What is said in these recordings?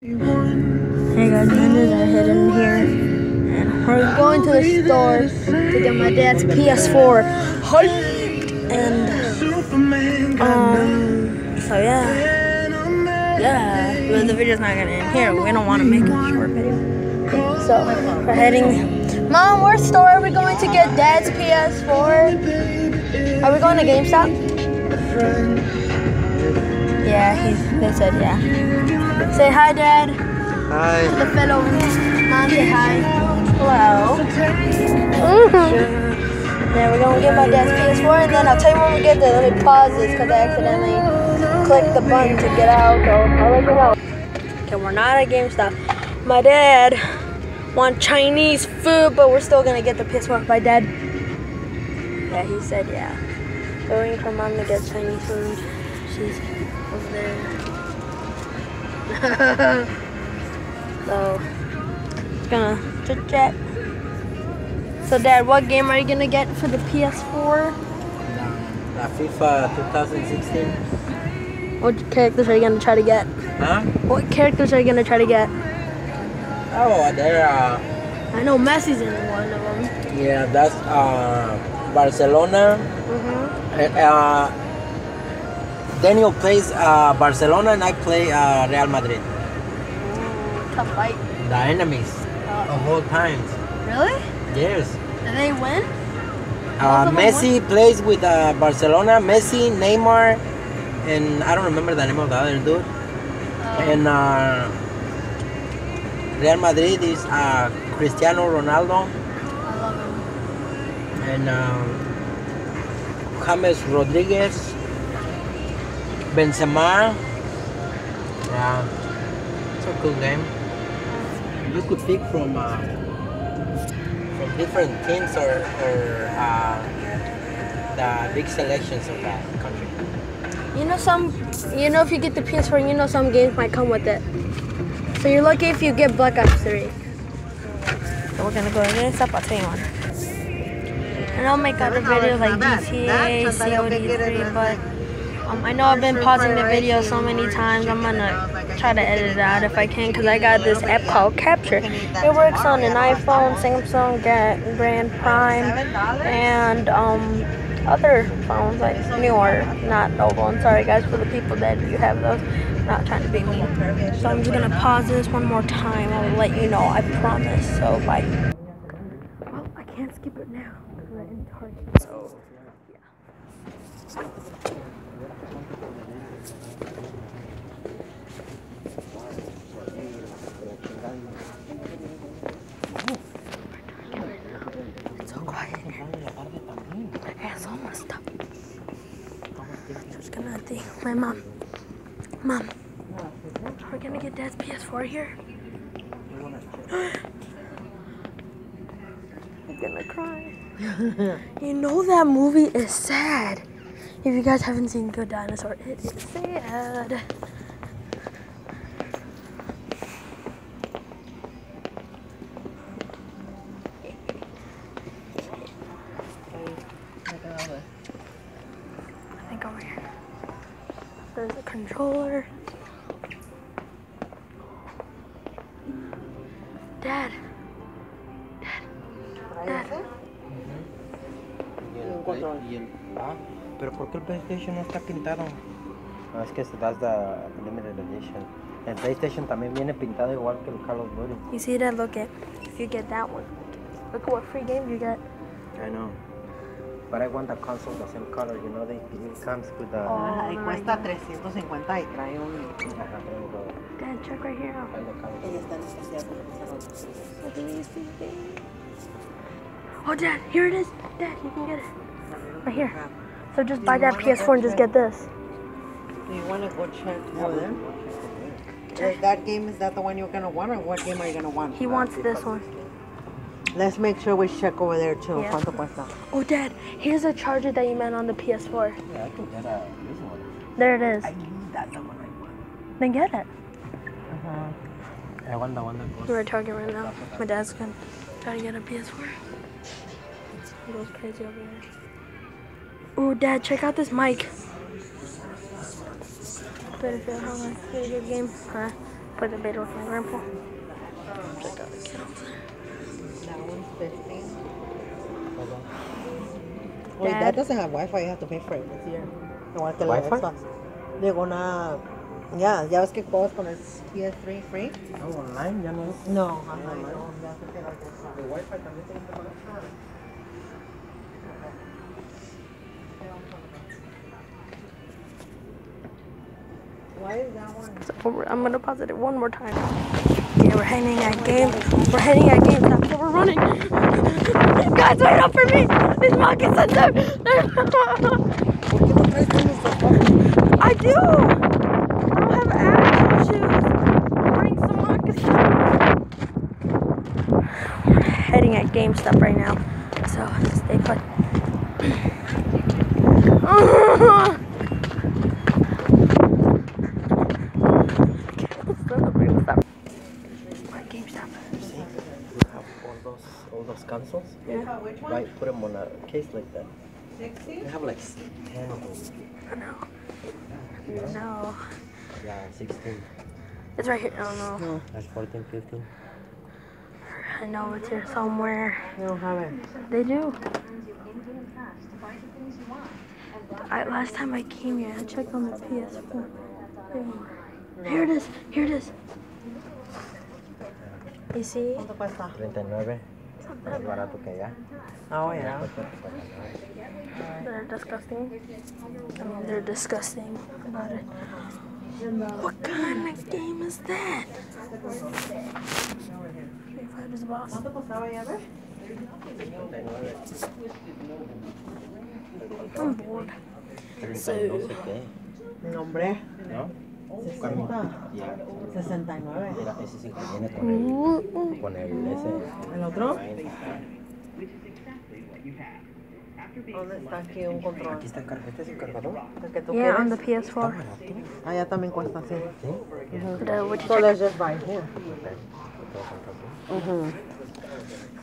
Hey guys, Linda's are hidden here, and we're going to the store to get my dad's Ps4 hyped, and so yeah, but the video's not gonna end here. We don't want to make a short video, so we're heading. Mom, what store are we going to get Dad's Ps4? Are we going to GameStop? Yeah, they said yeah. Say hi, Dad. Hi. To the fellow mom, say hi. Hello. Then we're gonna get my dad's PS4, and then I'll tell you when we get there. Let me pause this because I accidentally clicked the button to get out, so I'll let you know. Okay, we're not at GameStop. My dad wants Chinese food, but we're still gonna get the PS4. My dad, yeah, he said yeah. So we're waiting for Mom to get Chinese food. She's over there. So, gonna chit chat. So, Dad, what game are you gonna get for the PS4? FIFA 2016. What characters are you gonna try to get? Huh? What characters are you gonna try to get? Oh, there. I know Messi's in one of them. Yeah, that's Barcelona. Daniel plays Barcelona, and I play Real Madrid. Tough fight. The enemies of all times. Really? Yes. Did they win? Messi plays with Barcelona. Messi, Neymar, and I don't remember the name of the other dude. And Real Madrid is Cristiano Ronaldo. I love him. And James Rodriguez, Benzema. Yeah, it's a cool game. You could pick from different teams or the big selections of that country. You know if you get the PS4, some games might come with it. So you're lucky if you get Black Ops 3. So we're gonna go to GameStop, I'll tell you one. And I'll make other videos like GTA, COD3, but I know I've been pausing the video so many times. I'm gonna try to edit it out if I can, because I got this app called Capture. It works on an iPhone, Samsung, Grand Prime, and other phones like newer, not old ones. Sorry guys for the people that you have those. Not trying to be mean. So I'm just gonna pause this one more time. I'll let you know, I promise. So bye. Well, I can't skip it now because we're in Target. So yeah. It's so quiet in here. My hands almost up. Just gonna think. My mom, are we gonna get Dad's PS4 here? I'm gonna cry. You know that movie is sad. If you guys haven't seen Good Dinosaur, it is sad. I think over here. There's a controller. Dad. Pero ¿por qué el PlayStation no está pintado? No, es que that's the limited edition. El PlayStation también viene pintado igual que el Call of Duty. You see that? Look at, if you get that one. Look at what free games you get. I know. But I want the console the same color, you know, it comes with the... Y cuesta 350 y trae un... Dad, check right here. Ella está en especial. Look at these big things. Oh, Dad, here it is. Dad, you can get it. Right here. So just buy that PS4 and just get this. Do you want to go check over there? That game, is that the one you're going to want, or what game are you going to want? He wants this one. Let's make sure we check over there too. Yeah. ¿Cuánto cuesta? Oh, Dad, here's a charger that you meant on the PS4. Yeah, I can get this one. There it is. That's the one I want. Then get it. I want the one that goes... We're at Target right now. My dad's gonna try to get a PS4. He goes crazy over here. Oh, Dad, check out this mic. Battlefield, hold on. Pretty good game. Put the bed with my grandpa. That one's 15. Wait, that doesn't have Wi-Fi. You have to pay for it this year. Igual que la ¿Wi-Fi? Xbox. Digo, una... Ya ves que juegas con el PS3 free. No, online ya no es. No, ajá, no, ya se queda con ¿De Wi-Fi también tienes que pagar? Why is that one? So I'm gonna pause it one more time. Yeah, we're heading at game. We're heading at GameStop. So we're running. Guys, wait up for me. These moccasins are. I do. I don't have actual shoes. I'm wearing some moccasins. We're heading at GameStop right now. So stay put. GameStop. See, you have all those consoles. Yeah. Which one? Why put them on a case like that? 60? You have like 10 of them. No. No. Yeah, 16. It's right here. I don't know. No, That's 14, 15. I know it's here somewhere. they don't have it. They do. Last time I came here, I checked on the Ps4. Here it is. Here it is. You see? ¿Cuánto cuesta? 39. Más barato que allá. Oh, yeah. They're disgusting. I mean, they're disgusting about it. What kind of game is that? Five is the boss. ¿Cuánto costaba ya, ver? I'm bored. So, No sé qué. No, hombre. ¿No? 60. Ya. 69. Mira, ese sí que viene con el ese. ¿El otro? ¿Dónde está aquí un control? Aquí está el cargador. ¿Este es el cargador? ¿El que tú yeah, on the quieres? PS4. Allá también cuesta así. ¿Sí? What you So check? let's just buy here.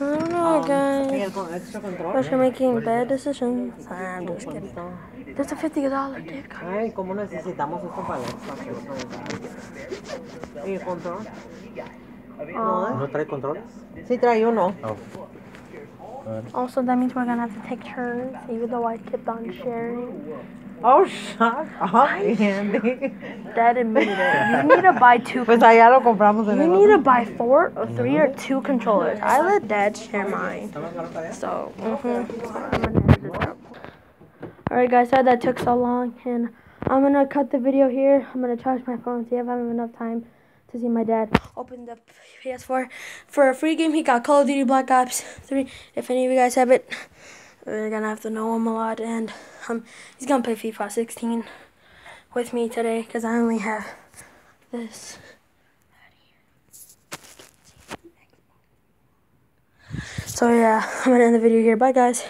I don't know, ¿Y guys. el extra control? But you're making bad decisions. I'm just kidding. That's a $50 gift card. Ay, ¿cómo necesitamos esto para el extra? ¿Y el control? ¿No trae controles? Sí, trae uno. Oh. Also, that means we're gonna have to take turns, even though I kept on sharing. Oh, shut up, Andy. Dad admitted it. You need to buy two. Pues allá lo compramos en You el need otro. to buy 4 or 3 or 2 controllers. I let Dad share mine. So, I'm gonna edit this out. Alright, guys, sorry that took so long, and I'm gonna cut the video here. I'm gonna charge my phone, see if I have enough time to see my dad open the PS4 for a free game. He got Call of Duty Black Ops 3. If any of you guys have it, we're gonna have to know him a lot, and he's gonna play FIFA 16 with me today because I only have this. So yeah, I'm gonna end the video here. Bye, guys.